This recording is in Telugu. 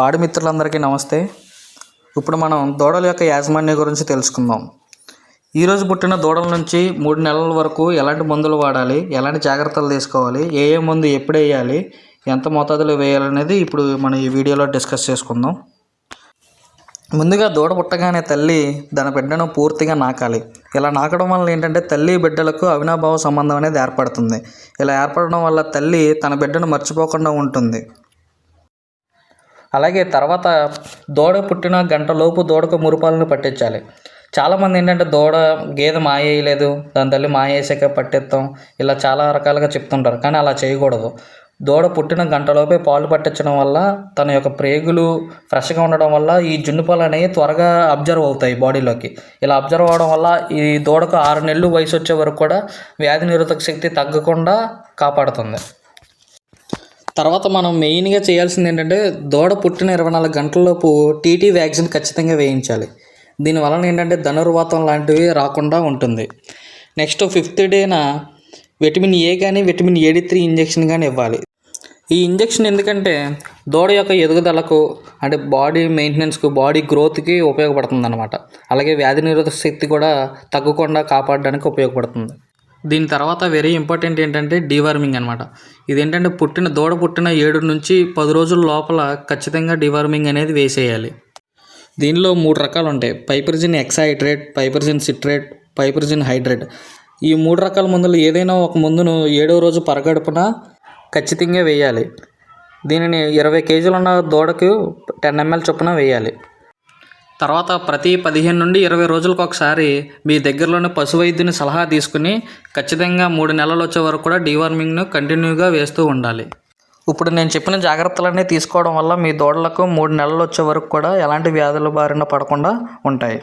పాడి మిత్రులందరికీ నమస్తే. ఇప్పుడు మనం దూడల యొక్క యాజమాన్యం గురించి తెలుసుకుందాం. ఈరోజు పుట్టిన దూడల నుంచి 3 నెలల వరకు ఎలాంటి మందులు వాడాలి, ఎలాంటి జాగ్రత్తలు తీసుకోవాలి, ఏ మందు ఎప్పుడు వేయాలి, ఎంత మోతాదులో వేయాలనేది ఇప్పుడు మనం ఈ వీడియోలో డిస్కస్ చేసుకుందాం. ముందుగా దూడ పుట్టగానే తల్లి తన బిడ్డను పూర్తిగా నాకాలి. ఇలా నాకడం వల్ల ఏంటంటే తల్లి బిడ్డలకు అవినాభావ సంబంధం అనేది ఏర్పడుతుంది. ఇలా ఏర్పడడం వల్ల తల్లి తన బిడ్డను మర్చిపోకుండా ఉంటుంది. అలాగే తర్వాత దూడ పుట్టిన గంటలోపు దూడకు మురుపాలను పట్టించాలి. చాలామంది ఏంటంటే గేదె మాయేయలేదు, దాని తల్లి మాయేసాక పట్టిస్తాం, ఇలా చాలా రకాలుగా చెప్తుంటారు. కానీ అలా చేయకూడదు. దూడ పుట్టిన గంటలోపే పాలు పట్టించడం వల్ల తన యొక్క ప్రేగులు ఫ్రెష్గా ఉండడం వల్ల ఈ జున్ను పాలు అనేవి త్వరగా అబ్జర్వ్ అవుతాయి బాడీలోకి. ఇలా అబ్జర్వ్ అవడం వల్ల ఈ దూడకు 6 నెలలు వయసు వచ్చే వరకు కూడా వ్యాధి నిరోధక శక్తి తగ్గకుండా కాపాడుతుంది. తర్వాత మనం మెయిన్గా చేయాల్సింది ఏంటంటే దూడ పుట్టిన 24 గంటలలోపు టీటీ వ్యాక్సిన్ ఖచ్చితంగా వేయించాలి. దీనివలన ఏంటంటే ధనుర్వాతం లాంటివి రాకుండా ఉంటుంది. నెక్స్ట్ 5th డేన విటమిన్ ఏ కానీ విటమిన్ AD3 ఇంజెక్షన్ కానీ ఇవ్వాలి. ఈ ఇంజెక్షన్ ఎందుకంటే దూడ యొక్క ఎదుగుదలకు అంటే బాడీ మెయింటెనెన్స్కు, బాడీ గ్రోత్కి ఉపయోగపడుతుంది అన్నమాట. అలాగే వ్యాధి నిరోధక శక్తి కూడా తగ్గకుండా కాపాడడానికి ఉపయోగపడుతుంది. దీని తర్వాత వెరీ ఇంపార్టెంట్ ఏంటంటే డీవార్మింగ్ అనమాట. ఇదేంటంటే దూడ పుట్టిన 7 నుంచి 10 రోజుల లోపల ఖచ్చితంగా డీవార్మింగ్ అనేది వేసేయాలి. దీనిలో 3 రకాలు ఉంటాయి: పైపర్జిన్ ఎక్సాహైడ్రేట్, పైపర్జిన్ సిట్రేట్, పైపర్జిన్ హైడ్రేట్. ఈ 3 రకాల మందులు ఏదైనా ఒక మందును 7వ రోజు పరగడుపున ఖచ్చితంగా వేయాలి. దీనిని 20 కేజీలు ఉన్న దూడకు 10 ml చొప్పున వేయాలి. తర్వాత ప్రతి 15 నుండి 20 రోజులకు ఒకసారి మీ దగ్గరలోని పశు వైద్యుని సలహా తీసుకుని ఖచ్చితంగా 3 నెలలు వచ్చే వరకు కూడా డీవార్మింగ్ను కంటిన్యూగా వేస్తూ ఉండాలి. ఇప్పుడు నేను చెప్పిన జాగ్రత్తలన్నీ తీసుకోవడం వల్ల మీ దూడలకు 3 నెలలు వచ్చే వరకు కూడా ఎలాంటి వ్యాధుల బారిన పడకుండా ఉంటాయి.